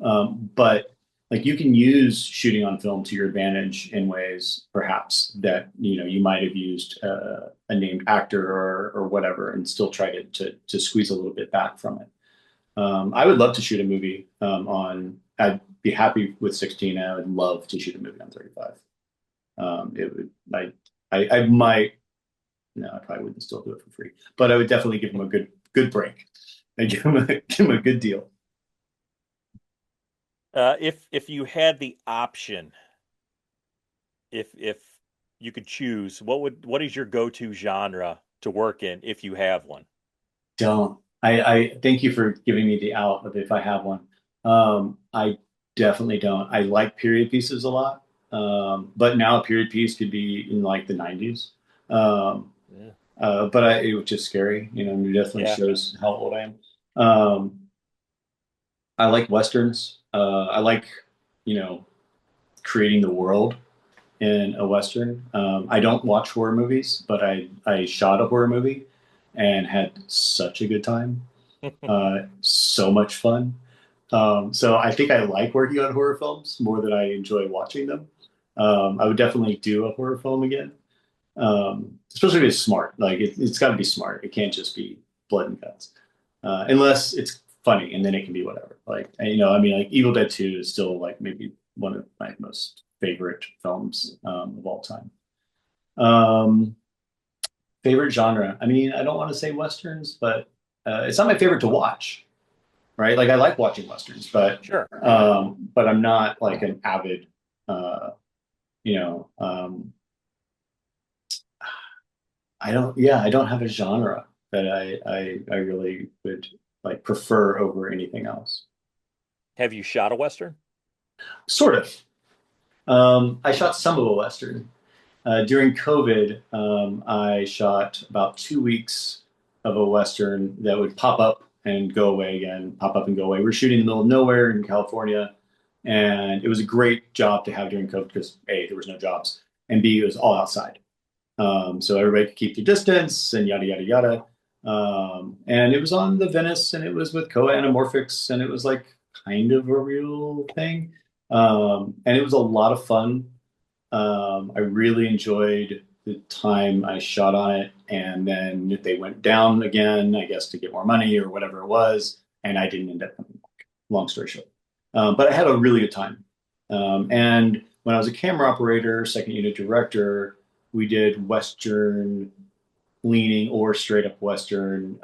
But like you can use shooting on film to your advantage in ways, perhaps that you might have used a named actor or whatever, and still try to squeeze a little bit back from it. I would love to shoot a movie on. I'd be happy with 16. I would love to shoot a movie on 35. It would. I might. No, I probably wouldn't still do it for free, but I would definitely give him a good break and give him a good deal. If you had the option, if you could choose, what is your go-to genre to work in if you have one? Don't. I thank you for giving me the out of if I have one. I definitely don't. I like period pieces a lot, but now a period piece could be in like the 90s. Um, Yeah. but it was just scary. It definitely Yeah. shows how old I am. Um, I like westerns. I like, you know, creating the world in a western. I don't watch horror movies, but I shot a horror movie and had such a good time. So much fun. So I think I like working on horror films more than I enjoy watching them. I would definitely do a horror film again, especially if it's smart. Like it's got to be smart. It can't just be blood and guts, unless it's funny, and then it can be whatever. Like I mean, like Evil Dead 2 is still like maybe one of my most favorite films of all time. Um, Favorite genre? I mean, I don't want to say westerns, but it's not my favorite to watch. Right? Like I like watching westerns, Sure. but I'm not like an avid, uh, you know, um, I don't have a genre that I really would like prefer over anything else. Have you shot a Western? Sort of. I shot some of a Western. During COVID, I shot about 2 weeks of a Western that would pop up and go away again, pop up and go away. We were shooting in the middle of nowhere in California, and it was a great job to have during COVID because A, there was no jobs, and B, it was all outside. So everybody could keep their distance and yada, yada, yada. And it was on the Venice and it was with Koa Anamorphics and it was like kind of a real thing. And it was a lot of fun. I really enjoyed the time I shot on it, and then they went down again, I guess, to get more money or whatever it was, and I didn't end up coming back. Long story short, but I had a really good time. And when I was a camera operator, second unit director, we did Western leaning or straight up Western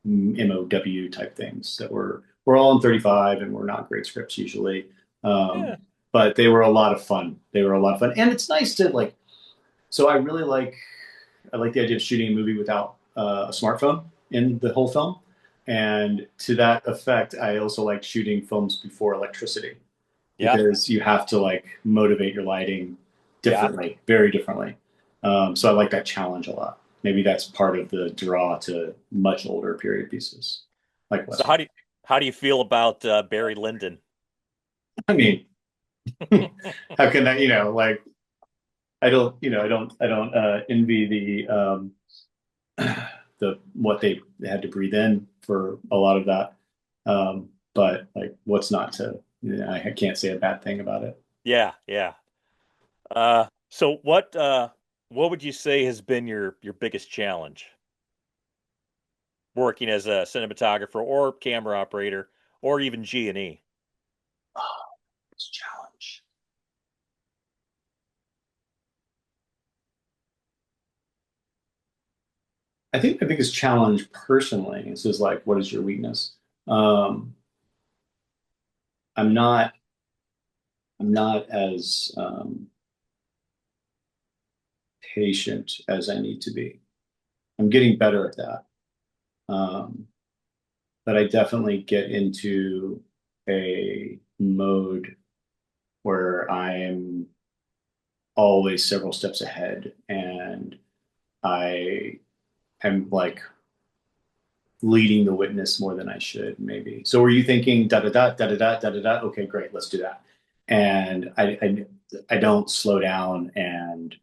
MOW type things that were all in 35 and were not great scripts usually. Um, Yeah. but they were a lot of fun. They were a lot of fun, and it's nice to like. So I like the idea of shooting a movie without a smartphone in the whole film, and to that effect, I also like shooting films before electricity Yeah. because you have to like motivate your lighting Yeah. differently, very differently. So I like that challenge a lot. Maybe that's part of the draw to much older period pieces like So Western. how do you feel about Barry Lyndon? I mean, how can I, like I don't envy the what they had to breathe in for a lot of that. But like, what's not to? I can't say a bad thing about it. Yeah, yeah. So what would you say has been your biggest challenge working as a cinematographer or camera operator or even G&E? Oh, it's a challenge. I think my biggest challenge personally is just like, what is your weakness? Um, I'm not I'm not as patient as I need to be. I'm getting better at that. Um, but I definitely get into a mode where I am always several steps ahead and I am like leading the witness more than I should, maybe. So were you thinking da da da da da da da da da? Okay, great, let's do that. And I don't slow down. And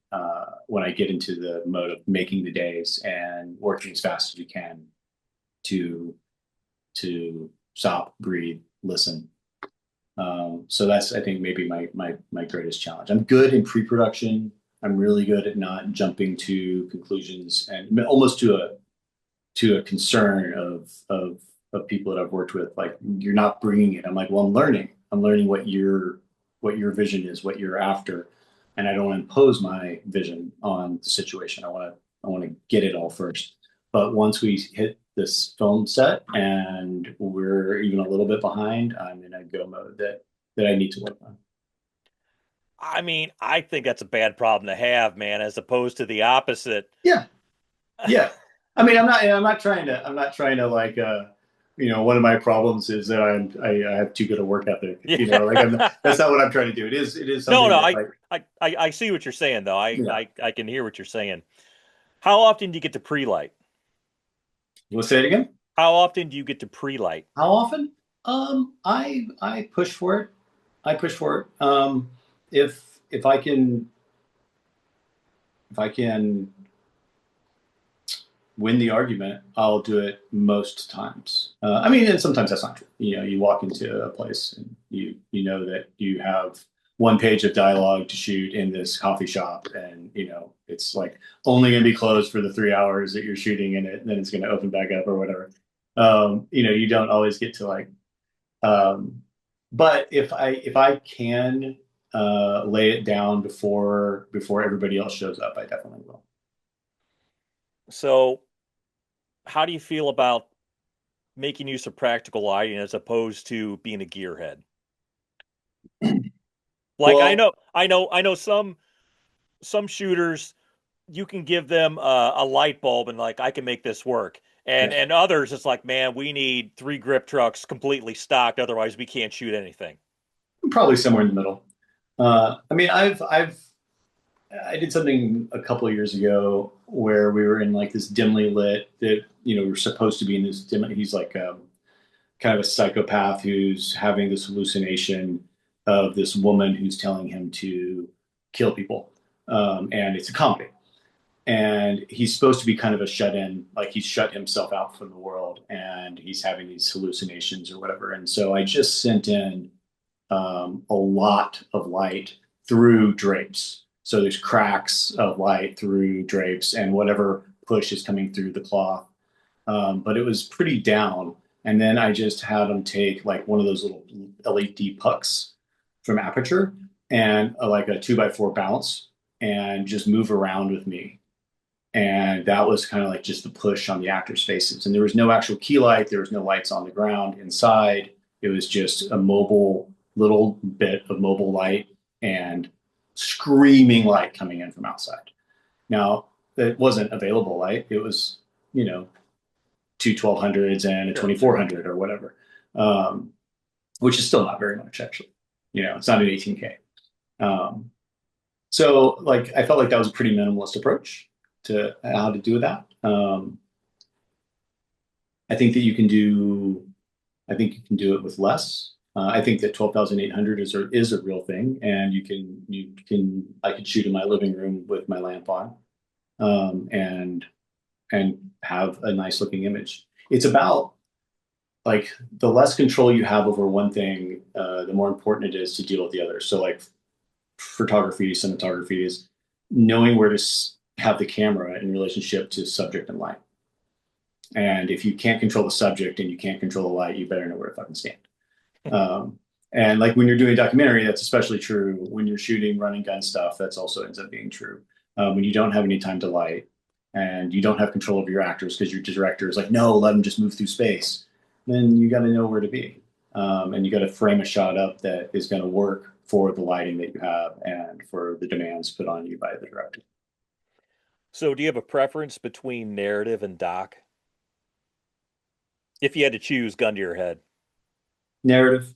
when I get into the mode of making the days and working as fast as we can to stop, breathe, listen. So that's I think maybe my greatest challenge. I'm good in pre-production. I'm really good at not jumping to conclusions and almost to a concern of people that I've worked with. Like you're not bringing it. I'm like, well, I'm learning. I'm learning what your vision is, what you're after, and I don't want to impose my vision on the situation. I want to get it all first. But once we hit this film set and we're even a little bit behind, I'm in a go mode that I need to work on. I mean, I think that's a bad problem to have, man, as opposed to the opposite. Yeah, yeah. I mean, I'm not trying to like, one of my problems is that I have too good a work ethic. Yeah. Like that's not what I'm trying to do. It is No, something no, that like, I see what you're saying though. yeah. I can hear what you're saying. How often do you get to pre-light? Let's say it again. How often do you get to pre-light? How often? I push for it. I push for it. If I can, if I can win the argument, I'll do it most times. I mean, and sometimes that's not true. You walk into a place and you know that you have one page of dialogue to shoot in this coffee shop, and it's like only going to be closed for the 3 hours that you're shooting in it, and then it's going to open back up or whatever. You don't always get to like. Um, but if I can lay it down before everybody else shows up, I definitely will. So, how do you feel about making use of practical lighting as opposed to being a gearhead? Like Well, I know some shooters you can give them a light bulb and like I can make this work. Yeah, And others, it's like, man, we need 3 grip trucks completely stocked, otherwise we can't shoot anything. probably somewhere in the middle. I mean, I did something a couple of years ago where we were in like this dimly lit that we were supposed to be in this dim. He's like kind of a psychopath who's having this hallucination of this woman who's telling him to kill people, and it's a comedy. And he's supposed to be kind of a shut in, like he's shut himself out from the world, and he's having these hallucinations or whatever. And so I just sent in a lot of light through drapes. So there's cracks of light through drapes and whatever push is coming through the cloth. But it was pretty down. And then I just had them take like one of those little LED pucks from Aperture and like a 2x4 bounce and just move around with me. And that was kind of like just the push on the actors' faces. And there was no actual key light. There was no lights on the ground inside. It was just a mobile little bit of mobile light and screaming light coming in from outside. Now, it wasn't available light. It was, you know, two 1200s and a Sure. 2400 or whatever, which is still not very much, actually. It's not an 18K. So, like, I felt like that was a pretty minimalist approach to how to do that. I think that you can do, I think you can do it with less. I think that 12,800 is a real thing, and I could shoot in my living room with my lamp on, and have a nice looking image. It's about like the less control you have over one thing, the more important it is to deal with the others. So like photography, cinematography is knowing where to have the camera in relationship to subject and light. And if you can't control the subject and you can't control the light, you better know where to fucking stand. And like when you're doing a documentary, that's especially true. When you're shooting running gun stuff, that's also ends up being true. When you don't have any time to light and you don't have control over your actors because your director is like, no, let them just move through space, then you got to know where to be. And you got to frame a shot up that is going to work for the lighting that you have and for the demands put on you by the director. So, do you have a preference between narrative and doc? If you had to choose, gun to your head. Narrative,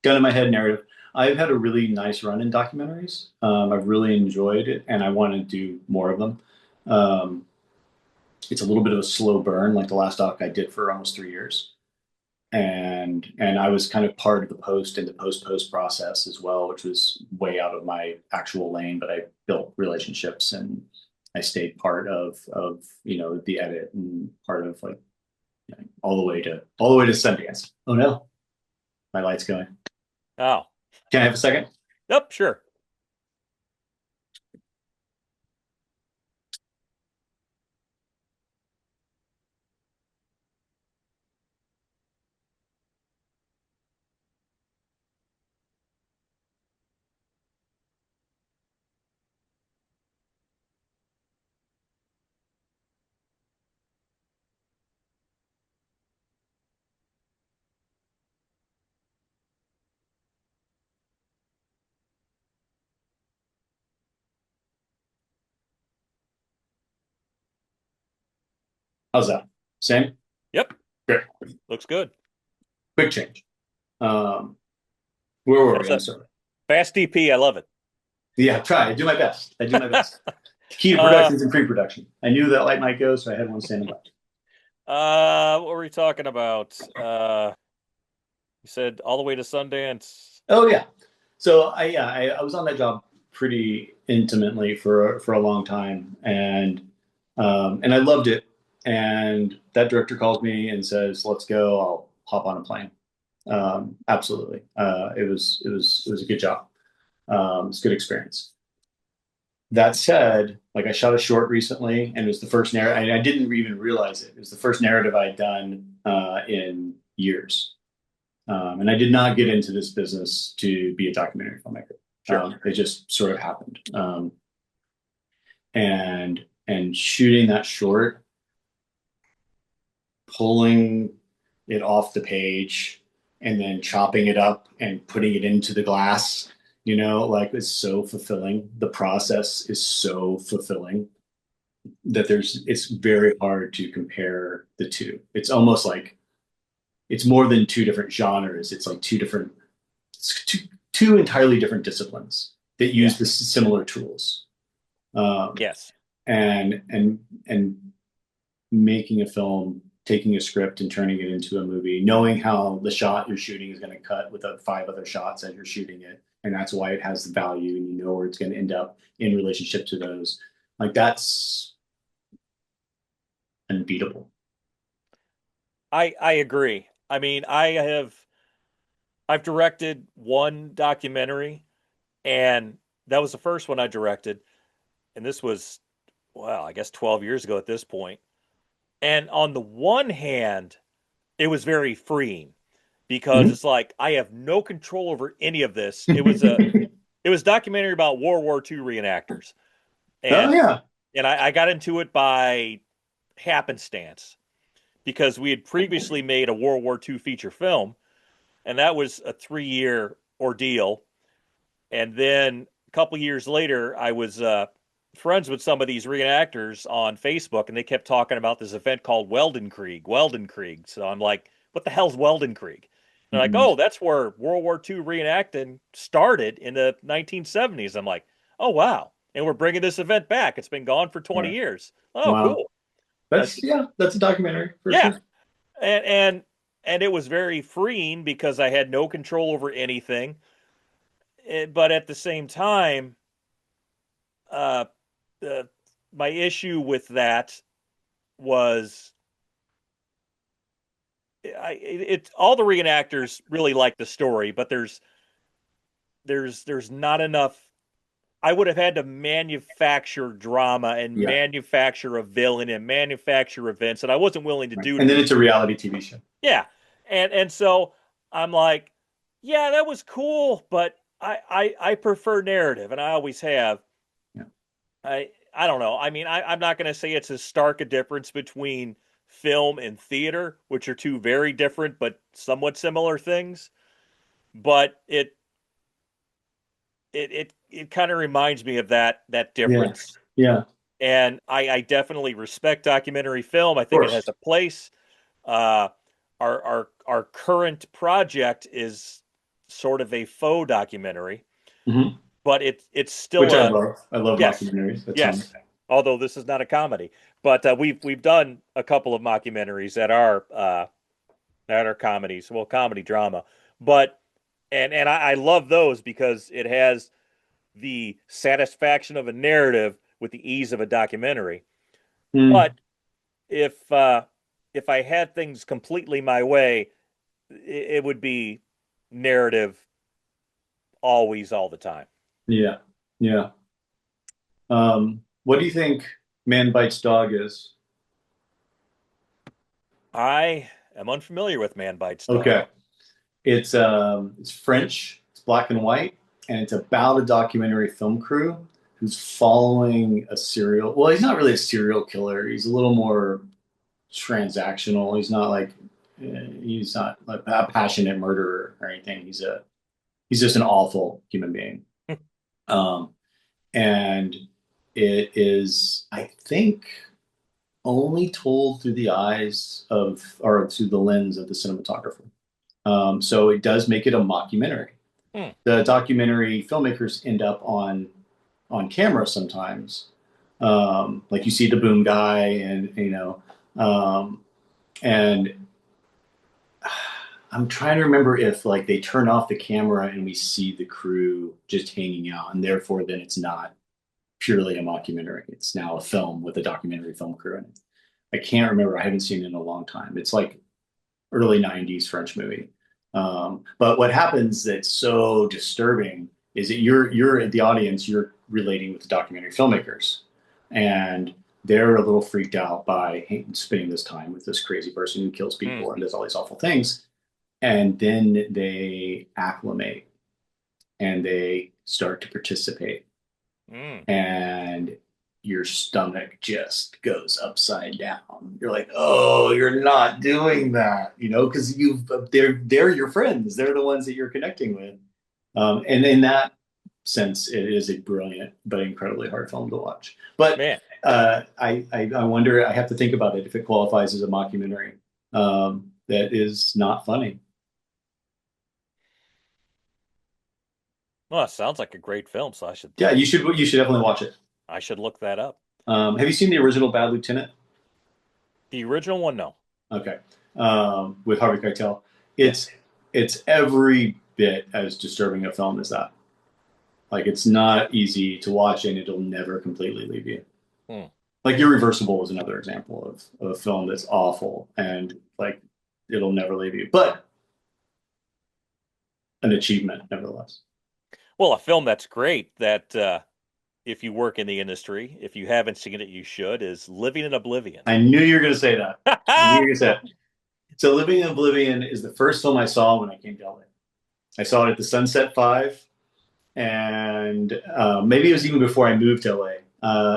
gun in my head, narrative. I've had a really nice run in documentaries. I've really enjoyed it, and I want to do more of them. Um, it's a little bit of a slow burn, like the last doc I did for almost 3 years, and I was kind of part of the post and the post process as well, which was way out of my actual lane. But I built relationships and I stayed part of the edit and part of like all the way to Sundance. Oh no, my light's going. Oh, Can I have a second? yep, sure. How's that? Same? Yep, Great. looks good. Quick change. Um, where were That's we? I'm a sorry. fast DP. I love it. Yeah, try. I do my best. I do my best. Key to Uh, production is in pre-production. I knew that light might go, so I had one standing by. what were we talking about? You said all the way to Sundance. Oh yeah. So I was on that job pretty intimately for a long time, and I loved it. And that director calls me and says, "Let's go. I'll hop on a plane." Absolutely. It was a good job. It's a good experience. That said, like I shot a short recently, and it was the first narrative. I didn't even realize it. It was the first narrative I'd done in years. And I did not get into this business to be a documentary filmmaker. Sure. It just sort of happened. And shooting that short, pulling it off the page, and then chopping it up and putting it into the glass, like it's so fulfilling. The process is so fulfilling. that it's very hard to compare the two. It's almost like it's more than two different genres. It's like it's two entirely different disciplines that Yeah. use the similar tools. Um, Yes. and making a film, taking a script and turning it into a movie, knowing how the shot you're shooting is going to cut with the five other shots as you're shooting it, and that's why it has the value, and you know where it's going to end up in relationship to those. Like that's unbeatable. I agree. I mean, I've directed one documentary, and that was the first one I directed, and this was, well, I guess 12 years ago at this point. And on the one hand, it was very freeing because Mhm. it's like I have no control over any of this. It was a documentary about World War II reenactors, Oh and yeah. I got into it by happenstance because we had previously made a World War II feature film, and that was a 3 year ordeal. And then a couple years later, I was friends with some of these reenactors on Facebook, and they kept talking about this event called Weldenkrieg. Weldenkrieg. So I'm like, what the hell's Weldenkrieg? They're like, Mhm. oh, that's where World War II reenacting started in the 1970s. I'm like, oh, wow. And we're bringing this event back. It's been gone for 20 Right. years. Oh, Wow. cool. I That's said, yeah, that's a documentary for yeah. sure. And, and, and it was very freeing because I had no control over anything. But at the same time, uh, uh, my issue with that was all the reenactors really like the story, but there's not enough. I would have had to manufacture drama and Yeah. manufacture a villain and manufacture events that I wasn't willing to Right. do to And then these it's a people. reality TV show. Yeah, and so I'm like, yeah, that was cool, but I prefer narrative, and I always have. Yeah. I don't know. I mean, I'm not going to say it's as stark a difference between film and theater, which are two very different but somewhat similar things. But it kind of reminds me of that Yeah. difference. Yeah. Of And I definitely respect documentary film. I think it has course. a place. Uh, our current project is sort of a faux documentary, Hmm. but it's still Which I a love. I love yes, mockumentaries a ton. yes. Although this is not a comedy, but we've done a couple of mockumentaries that are comedies, well, comedy drama. But and I love those because it has the satisfaction of a narrative with the ease of a documentary. Mm, But if I had things completely my way, it would be narrative always, all the time. yeah. Yeah. What do you think Man Bites Dog is? I am unfamiliar with Man Bites Dog. Okay. It's French, it's black and white, and it's about a documentary film crew who's following a serial. Well, he's not really a serial killer. He's a little more transactional. He's not like a passionate murderer or anything. He's just an awful human being. Um, and it is, I think, only told through the eyes of or through the lens of the cinematographer. So it does make it a mockumentary. Hmm. The documentary filmmakers end up on camera sometimes. Like you see the boom guy, and and I'm trying to remember if like they turn off the camera and we see the crew just hanging out, and therefore then it's not purely a mockumentary. It's now a film with a documentary film crew in it. I can't remember. I haven't seen it in a long time. It's like early 90s French movie. But what happens that's so disturbing is that you're the audience, you're relating with the documentary filmmakers. And they're a little freaked out by spending this time with this crazy person who kills Hmm. people and does all these awful things. And then they acclimate and they start to participate. Hmm. And your stomach just goes upside down. You're like, oh, you're not doing that, because they're your friends. They're the ones that you're connecting with. And in that sense, it is a brilliant but incredibly hard film to watch. But Man. I wonder. I have to think about it if it qualifies as a mockumentary. That is not funny. Well, it sounds like a great film, so Yeah, you should. You should definitely watch it. I should look that up. Have you seen the original Bad Lieutenant? The original one, no. Okay, with Harvey Keitel. Yes. It's every bit as disturbing a film as that. Like it's not easy to watch, and it'll never completely leave you. Hmm. Like Irreversible is another example of a film that's awful and like it'll never leave you, but an achievement nevertheless. Well, a film that's great that if you work in the industry, if you haven't seen it, you should, is Living in Oblivion. I knew you were going to say that. I knew you were going to say it. So Living in Oblivion is the first film I saw when I came to LA. I saw it at the Sunset Five, and maybe it was even before I moved to LA.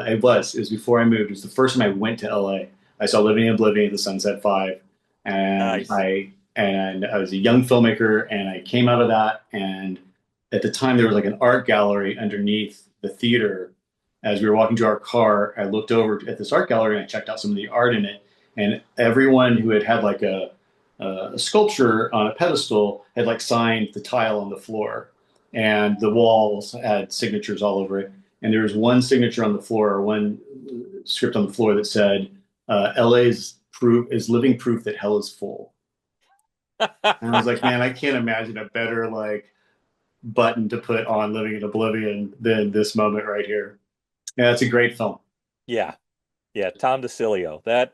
It was before I moved. It was the first time I went to LA. I saw Living in Oblivion at the Sunset Five, and Nice. I was a young filmmaker, and I came out of that. And at the time, there was like an art gallery underneath the theater. As we were walking to our car, I looked over at this art gallery and I checked out some of the art in it. And everyone who had like a sculpture on a pedestal had like signed the tile on the floor, and the walls had signatures all over it. And there was one signature on the floor, or one script on the floor that said, "LA is living proof that hell is full." And I was like, man, I can't imagine a better like button to put on Living in Oblivion than this moment right here. Yeah, it's a great film. Yeah. Yeah, Tom DeCilio. That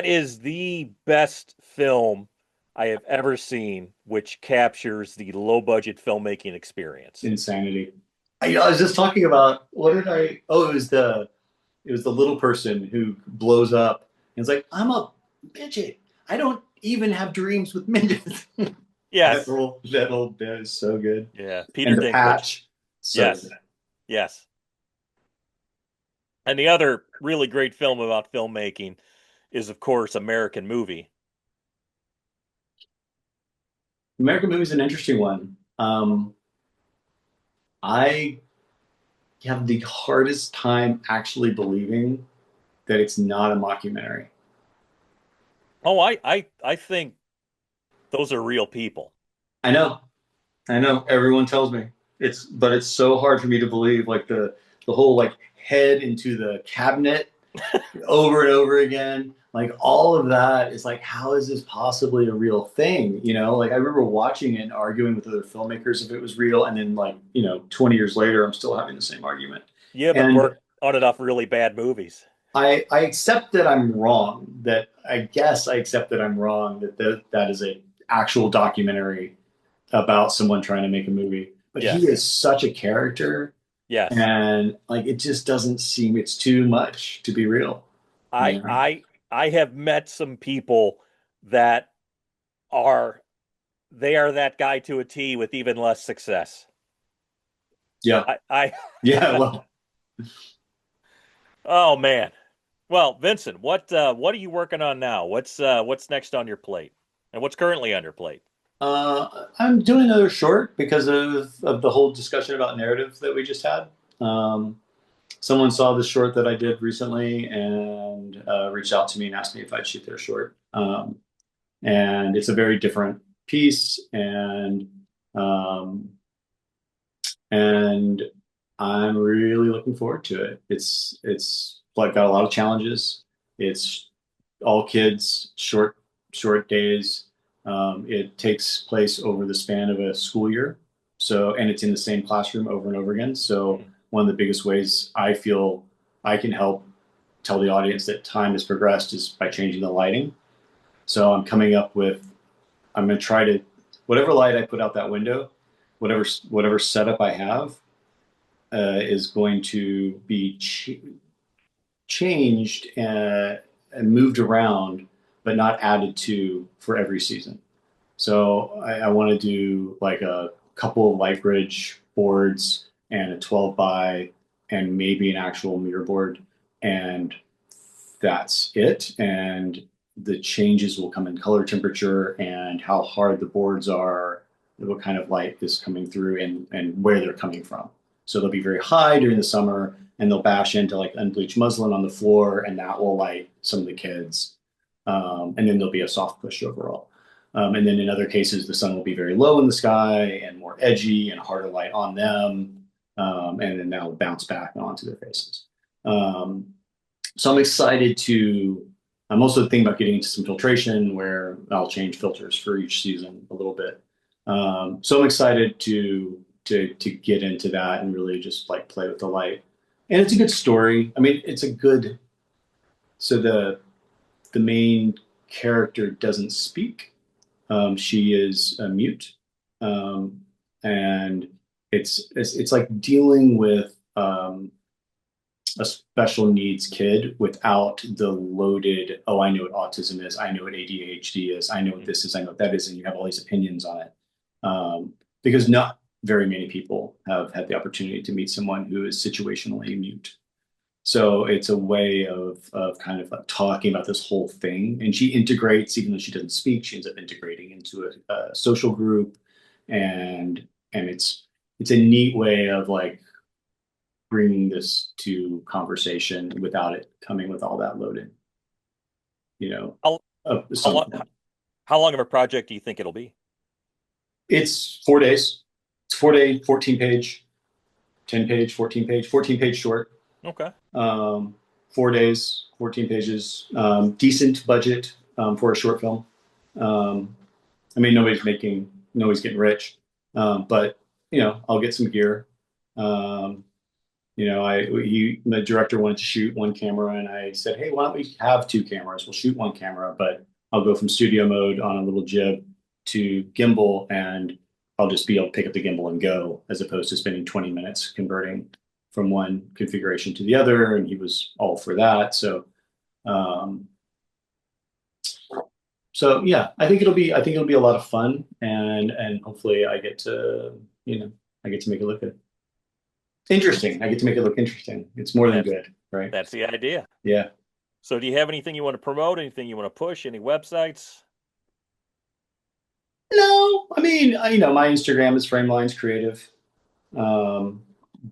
is the best film I have ever seen, which captures the low budget filmmaking experience. Insanity. I was just talking about what did I? Oh, it was the little person who blows up and it's like, I'm a midget. I don't even have dreams with midgets. Yes. That whole bit is so good. Yeah. And Peter the Dinklage. patch, so Yes. good. Yes. And the other really great film about filmmaking is, of course, American Movie. American Movie is an interesting one. I have the hardest time actually believing that it's not a mockumentary. Oh, I think those are real people. I know, I know. Everyone tells me but it's so hard for me to believe. Like the whole like head into the cabinet over and over again. Like all of that is like, how is this possibly a real thing? You know, like I remember watching it and arguing with other filmmakers if it was real, and then like 20 years later, I'm still having the same argument. You haven't And worked on enough really bad movies. I accept that I'm wrong. That I guess I accept that I'm wrong. That is a actual documentary about someone trying to make a movie. But he Yes. is such a character, Yes. and like it just doesn't seem it's too much to be real. You I know? I I have met some people that are they are that guy to a T with even less success. Yeah, I yeah. Well, oh man. Well, Vincent, what are you working on now? What's next on your plate? And what's currently on your plate? I'm doing another short because of the whole discussion about narrative that we just had. Um, Someone saw the short that I did recently and reached out to me and asked me if I'd shoot their short. And it's a very different piece, um, and I'm really looking forward to it. It's like got a lot of challenges. It's all kids, short days. It takes place over the span of a school year. So, and it's in the same classroom over and over again. So, one of the biggest ways I feel I can help tell the audience that time has progressed is by changing the lighting. So, I'm going to try to, whatever light I put out that window, whatever setup I have, is going to be changed and moved around, but not added to for every season. So I want to do like a couple of light bridge boards and a 12 by and maybe an actual mirror board. And that's it. And the changes will come in color temperature and how hard the boards are, what kind of light is coming through and where they're coming from. So they'll be very high during the summer, and they'll bash into like unbleached muslin on the floor, and that will light some of the kids. And then there'll be a soft push overall. And then in other cases, the sun will be very low in the sky and more edgy and harder light on them. And then that'll bounce back onto their faces. So I'm excited to, I'm also thinking about getting into some filtration where I'll change filters for each season a little bit. So I'm excited to get into that and really just like play with the light. And it's a good story. I mean, it's a good, so the main character doesn't speak. She is mute. And it's like dealing with a special needs kid without the loaded, oh, I know what autism is, I know what ADHD is, I know what this is, I know what that is, and you have all these opinions on it. Because not very many people have had the opportunity to meet someone who is situationally mute. So it's a way of kind of like talking about this whole thing. And she integrates, even though she doesn't speak, she ends up integrating into a social group. And it's a neat way of like bringing this to conversation without it coming with all that loaded, How, how, long, something. how long of a project do you think it'll be? It's 4 days. It's 4 day, 14 page, 10 page, 14 page, 14 page short. Okay. 4 days, 14 pages, decent budget for a short film. I mean, nobody's getting rich, but I'll get some gear. The director wanted to shoot one camera, and I said, hey, why don't we have two cameras? We'll shoot one camera, but I'll go from studio mode on a little jib to gimbal, and I'll just be able to pick up the gimbal and go, as opposed to spending 20 minutes converting from one configuration to the other. And he was all for that. So yeah, I think it'll be a lot of fun, and hopefully I get to make it look good. Interesting. I get to make it look interesting. It's more than good, right? That's the idea. Yeah. So do you have anything you want to promote? Anything you want to push? Any websites? No, I mean, my Instagram is Framelines Creative.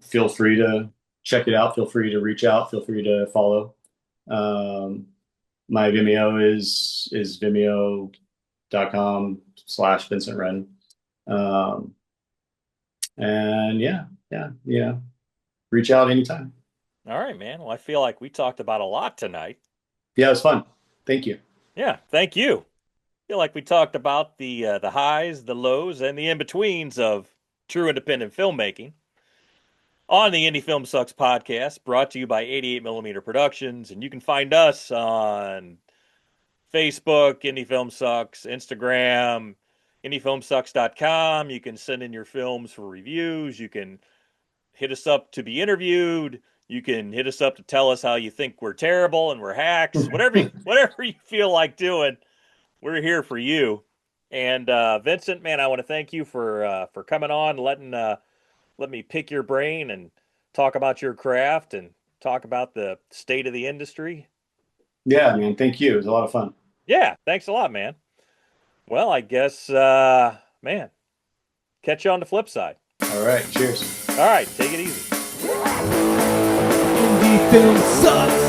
Feel free to check it out. Feel free to reach out. Feel free to follow. My Vimeo is vimeo.com/Vincent Wren. And yeah, reach out anytime. All right, man. Well, I feel like we talked about a lot tonight. Yeah, it was fun. Thank you. Yeah, thank you. I feel like we talked about the highs, the lows, and the in-betweens of true independent filmmaking on the Indie Film Sucks podcast, brought to you by 88mm Productions. And you can find us on Facebook, Indie Film Sucks, Instagram, IndieFilmSucks.com. You can send in your films for reviews. You can hit us up to be interviewed. You can hit us up to tell us how you think we're terrible and we're hacks. Whatever you feel like doing, we're here for you. And Vincent, man, I want to thank you for coming on, let me pick your brain and talk about your craft and talk about the state of the industry. Yeah, man. Thank you. It was a lot of fun. Yeah, thanks a lot, man. Well, I guess, man, catch you on the flip side. All right. Cheers. All right, take it easy. Indie film sucks.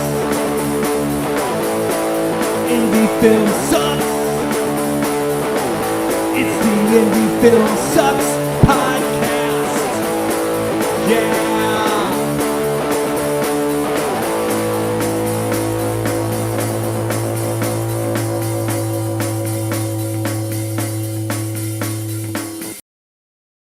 Indie film sucks. It's the Indie Film Sucks podcast. Yeah.